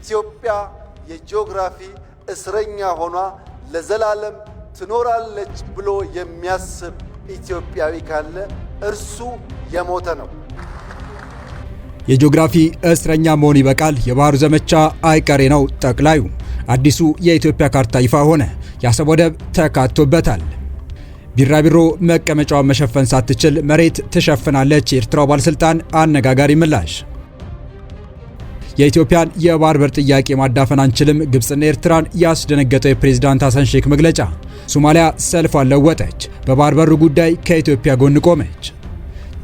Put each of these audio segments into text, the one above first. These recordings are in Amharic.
ኢትዮጵያ የጂኦግራፊ እስረኛ ሆኗ ለዘላለም ትኖራለች ብሎ የሚያስብ ኢትዮጵያዊ ካለ እርሱ የሞተ ነው። የጂኦግራፊ እስረኛ መሆን ይበቃል፣ የባህሩ ዘመቻ አይቀሬ ነው። ጠቅላዩ አዲሱ የኢትዮጵያ ካርታ ይፋ ሆነ። የአሰብ ወደብ ተካቶበታል። ቢራቢሮ መቀመጫዋን መሸፈን ሳትችል መሬት ትሸፍናለች። የኤርትራው ባለስልጣን አነጋጋሪ ምላሽ። የኢትዮጵያን የባህር በር ጥያቄ ማዳፈን አንችልም፣ ግብጽና ኤርትራን ያስደነገጠው የፕሬዝዳንት ሐሰን ሼክ መግለጫ። ሶማሊያ ሰልፏን ለወጠች፣ በባህር በሩ ጉዳይ ከኢትዮጵያ ጎን ቆመች።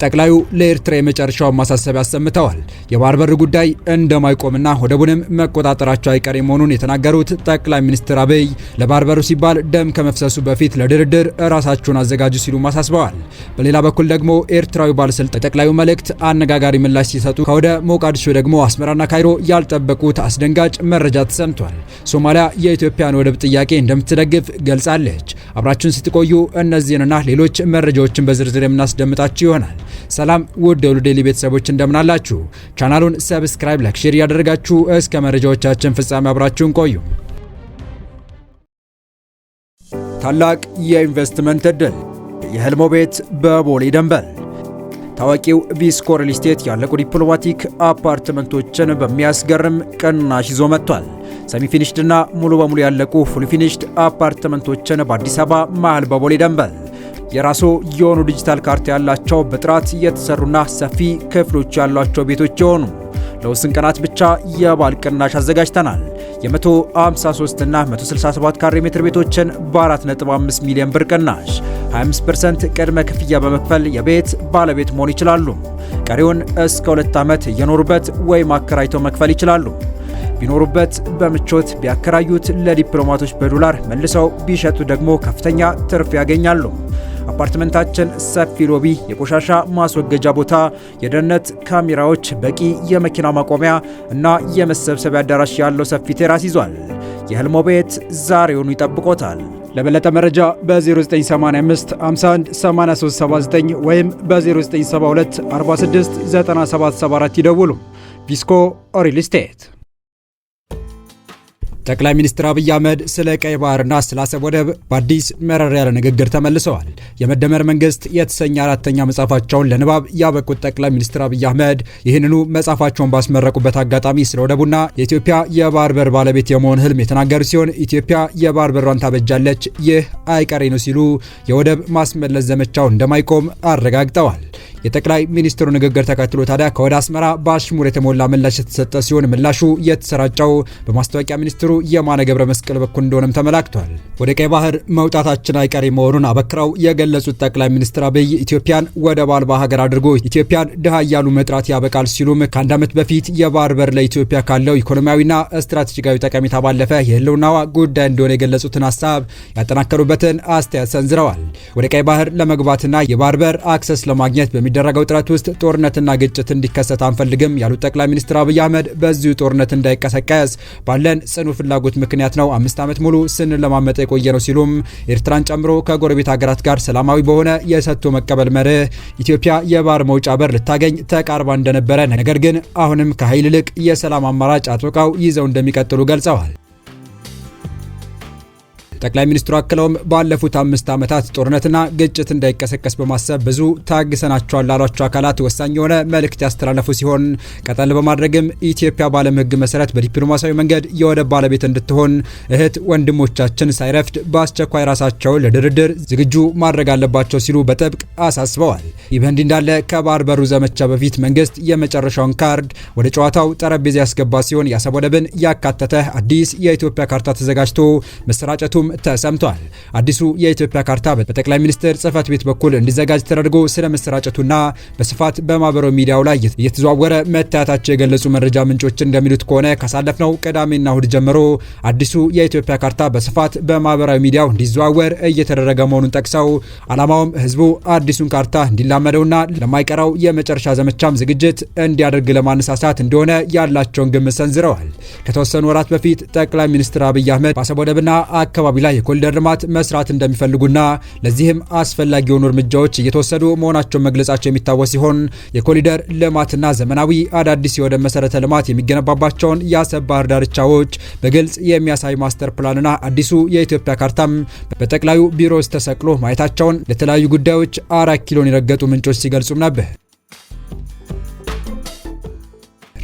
ጠቅላዩ ለኤርትራ የመጨረሻውን ማሳሰቢያ አሰምተዋል። የባህር በር ጉዳይ እንደማይቆምና ወደቡንም መቆጣጠራቸው አይቀሬ መሆኑን የተናገሩት ጠቅላይ ሚኒስትር አብይ ለባህር በሩ ሲባል ደም ከመፍሰሱ በፊት ለድርድር ራሳቸውን አዘጋጁ ሲሉ አሳስበዋል። በሌላ በኩል ደግሞ ኤርትራዊ ባለስልጣን ጠቅላዩ መልእክት አነጋጋሪ ምላሽ ሲሰጡ ከወደ ሞቃዲሾ ደግሞ አስመራና ካይሮ ያልጠበቁት አስደንጋጭ መረጃ ተሰምቷል። ሶማሊያ የኢትዮጵያን ወደብ ጥያቄ እንደምትደግፍ ገልጻለች። አብራችሁን ስትቆዩ እነዚህንና ሌሎች መረጃዎችን በዝርዝር የምናስደምጣችሁ ይሆናል። ሰላም ውድ የሁሉ ዴይሊ ቤተሰቦች እንደምናላችሁ። ቻናሉን ሰብስክራይብ፣ ላይክ፣ ሼር ያደረጋችሁ እስከ መረጃዎቻችን ፍጻሜ አብራችሁን ቆዩ። ታላቅ የኢንቨስትመንት እድል፣ የህልሞ ቤት በቦሌ ደንበል። ታዋቂው ቪስኮ ሪል ስቴት ያለቁ ዲፕሎማቲክ አፓርትመንቶችን በሚያስገርም ቅናሽ ይዞ መጥቷል። ሰሚ ፊኒሽድና ሙሉ በሙሉ ያለቁ ፉል ፊኒሽድ አፓርትመንቶችን በአዲስ አበባ መሃል በቦሌ ደንበል የራሱ የሆኑ ዲጂታል ካርታ ያላቸው በጥራት የተሰሩና ሰፊ ክፍሎች ያሏቸው ቤቶች የሆኑ ለውስን ቀናት ብቻ የባል ቅናሽ አዘጋጅተናል። የ153 እና 167 ካሬ ሜትር ቤቶችን በ4.5 ሚሊዮን ብር ቅናሽ 25% ቅድመ ክፍያ በመክፈል የቤት ባለቤት መሆን ይችላሉ። ቀሪውን እስከ 2 ዓመት እየኖሩበት ወይም አከራይተው መክፈል ይችላሉ። ቢኖሩበት በምቾት ቢያከራዩት ለዲፕሎማቶች በዶላር መልሰው ቢሸጡ ደግሞ ከፍተኛ ትርፍ ያገኛሉ። አፓርትመንታችን ሰፊ ሎቢ፣ የቆሻሻ ማስወገጃ ቦታ፣ የደህንነት ካሜራዎች፣ በቂ የመኪና ማቆሚያ እና የመሰብሰቢያ አዳራሽ ያለው ሰፊ ቴራስ ይዟል። የህልሞ ቤት ዛሬውኑ ይጠብቆታል። ለበለጠ መረጃ በ0985 51 8379 ወይም በ0972 46 9774 ይደውሉ። ቪስኮ ሪል ስቴት። ጠቅላይ ሚኒስትር አብይ አህመድ ስለ ቀይ ባህርና ስለ አሰብ ወደብ በአዲስ መረር ያለ ንግግር ተመልሰዋል። የመደመር መንግስት የተሰኘ 4ኛ መጽሐፋቸውን ለንባብ ያበቁት ጠቅላይ ሚኒስትር አብይ አህመድ ይህንኑ መጽሐፋቸውን ባስመረቁበት አጋጣሚ ስለ ወደቡና የኢትዮጵያ የባህር በር ባለቤት የመሆን ህልም የተናገሩ ሲሆን ኢትዮጵያ የባህር በሯን ታበጃለች፣ ይህ አይቀሬ ነው ሲሉ የወደብ ማስመለስ ዘመቻው እንደማይቆም አረጋግጠዋል። የጠቅላይ ሚኒስትሩ ንግግር ተከትሎ ታዲያ ከወደ አስመራ በአሽሙር የተሞላ ምላሽ የተሰጠ ሲሆን ምላሹ የተሰራጨው በማስታወቂያ ሚኒስትሩ የማነ ገብረ መስቀል በኩል እንደሆነም ተመላክቷል። ወደ ቀይ ባህር መውጣታችን አይቀሬ መሆኑን አበክረው የገለጹት ጠቅላይ ሚኒስትር አብይ ኢትዮጵያን ወደብ አልባ ሀገር አድርጎ ኢትዮጵያን ድሃ እያሉ መጥራት ያበቃል ሲሉም ከአንድ ዓመት በፊት የባህር በር ለኢትዮጵያ ካለው ኢኮኖሚያዊና ስትራቴጂካዊ ጠቀሜታ ባለፈ የህልውናዋ ጉዳይ እንደሆነ የገለጹትን ሀሳብ ያጠናከሩበትን አስተያየት ሰንዝረዋል። ወደ ቀይ ባህር ለመግባትና የባህር በር አክሰስ ለማግኘት በሚደረገው ጥረት ውስጥ ጦርነትና ግጭት እንዲከሰት አንፈልግም ያሉት ጠቅላይ ሚኒስትር አብይ አህመድ በዚሁ ጦርነት እንዳይቀሰቀስ ባለን ጽኑ ፍላጎት ምክንያት ነው 5 ዓመት ሙሉ ስንለማመጥ የቆየ ነው ሲሉም ኤርትራን ጨምሮ ከጎረቤት ሀገራት ጋር ሰላማዊ በሆነ የሰጥቶ መቀበል መርህ ኢትዮጵያ የባህር መውጫ በር ልታገኝ ተቃርባ እንደነበረ፣ ነገር ግን አሁንም ከኃይል ይልቅ የሰላም አማራጭ አጥብቀው ይዘው እንደሚቀጥሉ ገልጸዋል። ጠቅላይ ሚኒስትሩ አክለውም ባለፉት 5 ዓመታት ጦርነትና ግጭት እንዳይቀሰቀስ በማሰብ ብዙ ታግሰናቸዋል ላሏቸው አካላት ወሳኝ የሆነ መልእክት ያስተላለፉ ሲሆን ቀጠል በማድረግም ኢትዮጵያ በዓለም ሕግ መሰረት በዲፕሎማሲያዊ መንገድ የወደብ ባለቤት እንድትሆን እህት ወንድሞቻችን ሳይረፍድ በአስቸኳይ ራሳቸውን ለድርድር ዝግጁ ማድረግ አለባቸው ሲሉ በጥብቅ አሳስበዋል። ይህ በእንዲህ እንዳለ ከባህር በሩ ዘመቻ በፊት መንግስት የመጨረሻውን ካርድ ወደ ጨዋታው ጠረጴዛ ያስገባ ሲሆን የአሰብ ወደብን ያካተተ አዲስ የኢትዮጵያ ካርታ ተዘጋጅቶ መሰራጨቱም ተሰምቷል። አዲሱ የኢትዮጵያ ካርታ በጠቅላይ ሚኒስትር ጽህፈት ቤት በኩል እንዲዘጋጅ ተደርጎ ስለ መሰራጨቱና በስፋት በማህበራዊ ሚዲያው ላይ እየተዘዋወረ መታየታቸው የገለጹ መረጃ ምንጮች እንደሚሉት ከሆነ ካሳለፍነው ቅዳሜና እሁድ ጀምሮ አዲሱ የኢትዮጵያ ካርታ በስፋት በማህበራዊ ሚዲያው እንዲዘዋወር እየተደረገ መሆኑን ጠቅሰው ዓላማውም ህዝቡ አዲሱን ካርታ እንዲላመደውና ለማይቀረው የመጨረሻ ዘመቻም ዝግጅት እንዲያደርግ ለማነሳሳት እንደሆነ ያላቸውን ግምት ሰንዝረዋል። ከተወሰኑ ወራት በፊት ጠቅላይ ሚኒስትር አብይ አህመድ በአሰብ ወደብና አካባቢ ላይ የኮሪደር ልማት መስራት እንደሚፈልጉና ለዚህም አስፈላጊ የሆኑ እርምጃዎች እየተወሰዱ መሆናቸውን መግለጻቸው የሚታወስ ሲሆን የኮሪደር ልማትና ዘመናዊ አዳዲስ የወደብ መሰረተ ልማት የሚገነባባቸውን የአሰብ ባህር ዳርቻዎች በግልጽ የሚያሳይ ማስተር ፕላንና አዲሱ የኢትዮጵያ ካርታም በጠቅላዩ ቢሮ ውስጥ ተሰቅሎ ማየታቸውን ለተለያዩ ጉዳዮች 4 ኪሎን የረገጡ ምንጮች ሲገልጹም ነበር።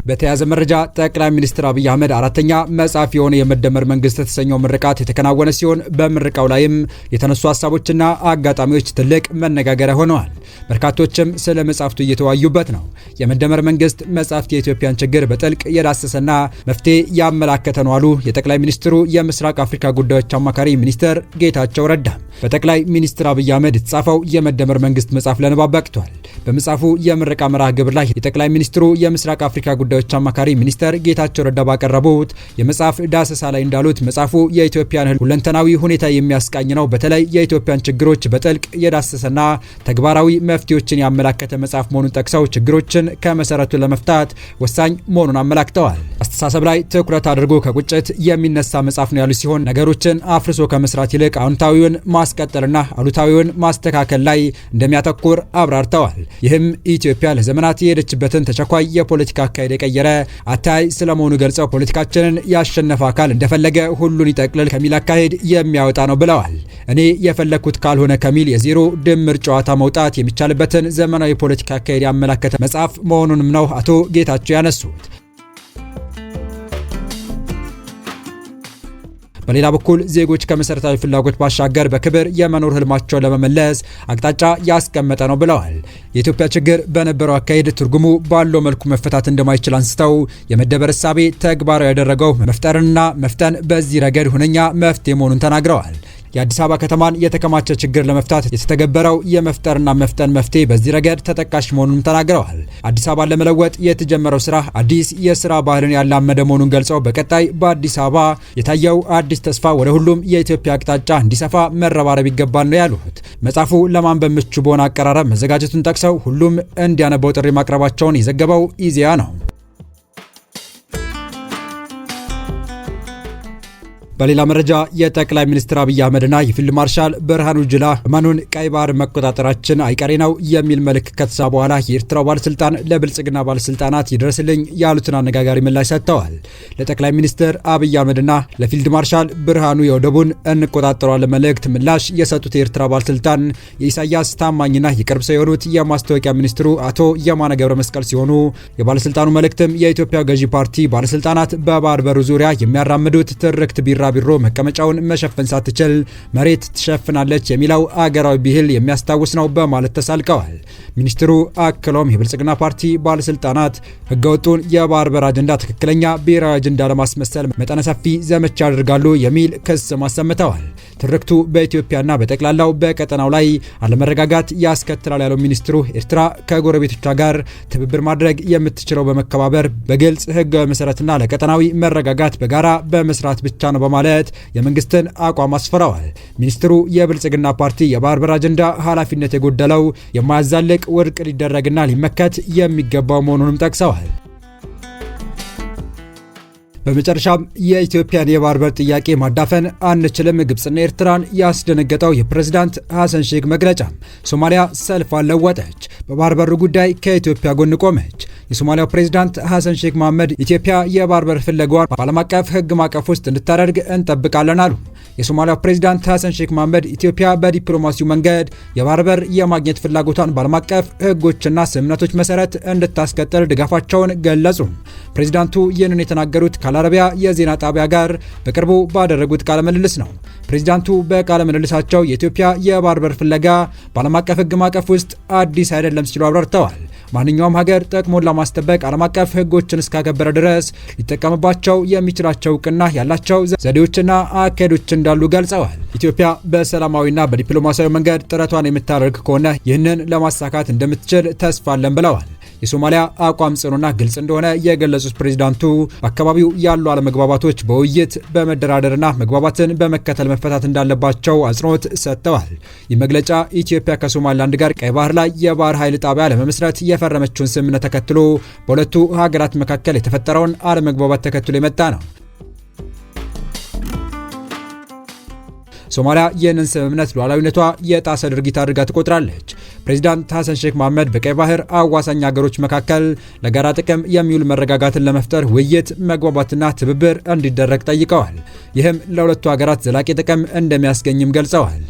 በተያያዘ መረጃ ጠቅላይ ሚኒስትር አብይ አህመድ አራተኛ መጽሐፍ የሆነ የመደመር መንግስት የተሰኘው ምርቃት የተከናወነ ሲሆን በምርቃው ላይም የተነሱ ሀሳቦችና አጋጣሚዎች ትልቅ መነጋገሪያ ሆነዋል። በርካቶችም ስለ መጽሐፍቱ እየተወያዩበት ነው። የመደመር መንግስት መጽሐፍት የኢትዮጵያን ችግር በጥልቅ የዳሰሰና መፍትሄ ያመላከተ ነው አሉ የጠቅላይ ሚኒስትሩ የምስራቅ አፍሪካ ጉዳዮች አማካሪ ሚኒስትር ጌታቸው ረዳ። በጠቅላይ ሚኒስትር አብይ አህመድ የተጻፈው የመደመር መንግስት መጽሐፍ ለንባብ በቅቷል። በመጽሐፉ የምረቃ መርሃ ግብር ላይ የጠቅላይ ሚኒስትሩ የምስራቅ አፍሪካ ጉዳዮች አማካሪ ሚኒስትር ጌታቸው ረዳ ባቀረቡት የመጽሐፍ ዳሰሳ ላይ እንዳሉት መጽሐፉ የኢትዮጵያን ሁለንተናዊ ሁኔታ የሚያስቃኝ ነው። በተለይ የኢትዮጵያን ችግሮች በጥልቅ የዳሰሰና ተግባራዊ መፍትሄዎችን ያመላከተ መጽሐፍ መሆኑን ጠቅሰው ችግሮችን ከመሰረቱ ለመፍታት ወሳኝ መሆኑን አመላክተዋል። አስተሳሰብ ላይ ትኩረት አድርጎ ከቁጭት የሚነሳ መጽሐፍ ነው ያሉ ሲሆን ነገሮችን አፍርሶ ከመስራት ይልቅ አዎንታዊውን ማስቀጠልና አሉታዊውን ማስተካከል ላይ እንደሚያተኩር አብራርተዋል። ይህም ኢትዮጵያ ለዘመናት የሄደችበትን ተቸኳይ የፖለቲካ አካሄድ የቀየረ አታይ ስለመሆኑ ገልጸው ፖለቲካችንን ያሸነፈ አካል እንደፈለገ ሁሉን ይጠቅልል ከሚል አካሄድ የሚያወጣ ነው ብለዋል። እኔ የፈለኩት ካልሆነ ከሚል የዜሮ ድምር ጨዋታ መውጣት የሚቻልበትን ዘመናዊ ፖለቲካ አካሄድ ያመላከተ መጽሐፍ መሆኑንም ነው አቶ ጌታቸው ያነሱት። በሌላ በኩል ዜጎች ከመሰረታዊ ፍላጎት ባሻገር በክብር የመኖር ህልማቸውን ለመመለስ አቅጣጫ ያስቀመጠ ነው ብለዋል። የኢትዮጵያ ችግር በነበረው አካሄድ ትርጉሙ ባለው መልኩ መፈታት እንደማይችል አንስተው የመደበር እሳቤ ተግባራዊ ያደረገው መፍጠርና መፍጠን በዚህ ረገድ ሁነኛ መፍትሄ መሆኑን ተናግረዋል። የአዲስ አበባ ከተማን የተከማቸ ችግር ለመፍታት የተተገበረው የመፍጠርና መፍጠን መፍትሄ በዚህ ረገድ ተጠቃሽ መሆኑን ተናግረዋል። አዲስ አበባን ለመለወጥ የተጀመረው ስራ አዲስ የስራ ባህልን ያላመደ መሆኑን ገልጸው በቀጣይ በአዲስ አበባ የታየው አዲስ ተስፋ ወደ ሁሉም የኢትዮጵያ አቅጣጫ እንዲሰፋ መረባረብ ይገባል ነው ያሉት። መጽሐፉ ለማንበብ ምቹ በሆነ አቀራረብ መዘጋጀቱን ጠቅሰው ሁሉም እንዲያነበው ጥሪ ማቅረባቸውን የዘገበው ኢዜአ ነው። በሌላ መረጃ የጠቅላይ ሚኒስትር አብይ አህመድና የፊልድ ማርሻል ብርሃኑ ጁላ የመኑን ቀይ ባህር መቆጣጠራችን አይቀሬ ነው የሚል መልእክት ከተሰማ በኋላ የኤርትራው ባለስልጣን ለብልጽግና ባለስልጣናት ይድረስልኝ ያሉትን አነጋጋሪ ምላሽ ሰጥተዋል። ለጠቅላይ ሚኒስትር አብይ አህመድና ለፊልድ ማርሻል ብርሃኑ የወደቡን እንቆጣጠሯለን መልእክት ምላሽ የሰጡት የኤርትራ ባለስልጣን የኢሳያስ ታማኝና የቅርብ ሰው የሆኑት የማስታወቂያ ሚኒስትሩ አቶ የማነ ገብረ መስቀል ሲሆኑ የባለስልጣኑ መልእክትም የኢትዮጵያ ገዢ ፓርቲ ባለስልጣናት በባህር በሩ ዙሪያ የሚያራምዱት ትርክት ቢሮ መቀመጫውን መሸፈን ሳትችል መሬት ትሸፍናለች የሚለው አገራዊ ብሂል የሚያስታውስ ነው በማለት ተሳልቀዋል። ሚኒስትሩ አክሎም የብልጽግና ፓርቲ ባለስልጣናት ህገወጡን የባህር በር አጀንዳ ትክክለኛ ብሔራዊ አጀንዳ ለማስመሰል መጠነ ሰፊ ዘመቻ ያደርጋሉ የሚል ክስ አሰምተዋል። ትርክቱ በኢትዮጵያና በጠቅላላው በቀጠናው ላይ አለመረጋጋት ያስከትላል ያለው ሚኒስትሩ ኤርትራ ከጎረቤቶቿ ጋር ትብብር ማድረግ የምትችለው በመከባበር በግልጽ ህጋዊ መሰረትና ለቀጠናዊ መረጋጋት በጋራ በመስራት ብቻ ነው ማለት የመንግስትን አቋም አስፈራዋል። ሚኒስትሩ የብልጽግና ፓርቲ የባህር በር አጀንዳ ኃላፊነት የጎደለው የማያዛልቅ ውድቅ ሊደረግና ሊመከት የሚገባው መሆኑንም ጠቅሰዋል። በመጨረሻም የኢትዮጵያን የባህር በር ጥያቄ ማዳፈን አንችልም፣ ግብጽና ኤርትራን ያስደነገጠው የፕሬዝዳንት ሐሰን ሼክ መግለጫ። ሶማሊያ ሰልፍ አለወጠች፣ በባህር በሩ ጉዳይ ከኢትዮጵያ ጎን ቆመች። የሶማሊያው ፕሬዝዳንት ሐሰን ሼክ መሐመድ ኢትዮጵያ የባህር በር ፍለጋዋን በዓለም አቀፍ ህግ ማዕቀፍ ውስጥ እንድታደርግ እንጠብቃለን አሉ። የሶማሊያው ፕሬዝዳንት ሐሰን ሼክ መሐመድ ኢትዮጵያ በዲፕሎማሲው መንገድ የባህር በር የማግኘት ፍላጎቷን በዓለም አቀፍ ህጎችና ስምምነቶች መሰረት እንድታስቀጥል ድጋፋቸውን ገለጹ። ፕሬዝዳንቱ ይህንን የተናገሩት ከአልአረቢያ የዜና ጣቢያ ጋር በቅርቡ ባደረጉት ቃለ ምልልስ ነው። ፕሬዝዳንቱ በቃለ ምልልሳቸው የኢትዮጵያ የባህር በር ፍለጋ በዓለም አቀፍ ህግ ማዕቀፍ ውስጥ አዲስ አይደለም ሲሉ አብራርተዋል። ማንኛውም ሀገር ጥቅሙን ለማስጠበቅ ዓለም አቀፍ ህጎችን እስካከበረ ድረስ ሊጠቀምባቸው የሚችላቸው እውቅና ያላቸው ዘዴዎችና አካሄዶች እንዳሉ ገልጸዋል። ኢትዮጵያ በሰላማዊና በዲፕሎማሲያዊ መንገድ ጥረቷን የምታደርግ ከሆነ ይህንን ለማሳካት እንደምትችል ተስፋ አለን ብለዋል። የሶማሊያ አቋም ጽኑና ግልጽ እንደሆነ የገለጹት ፕሬዝዳንቱ በአካባቢው ያሉ አለመግባባቶች በውይይት በመደራደርና መግባባትን በመከተል መፈታት እንዳለባቸው አጽንኦት ሰጥተዋል። ይህ መግለጫ ኢትዮጵያ ከሶማሊላንድ ጋር ቀይ ባህር ላይ የባህር ኃይል ጣቢያ ለመመስረት የፈረመችውን ስምምነት ተከትሎ በሁለቱ ሀገራት መካከል የተፈጠረውን አለመግባባት ተከትሎ የመጣ ነው። ሶማሊያ ይህንን ስምምነት ሉዓላዊነቷ የጣሰ ድርጊት አድርጋ ትቆጥራለች። ፕሬዚዳንት ሐሰን ሼክ መሐመድ በቀይ ባህር አዋሳኝ ሀገሮች መካከል ለጋራ ጥቅም የሚውል መረጋጋትን ለመፍጠር ውይይት፣ መግባባትና ትብብር እንዲደረግ ጠይቀዋል። ይህም ለሁለቱ ሀገራት ዘላቂ ጥቅም እንደሚያስገኝም ገልጸዋል።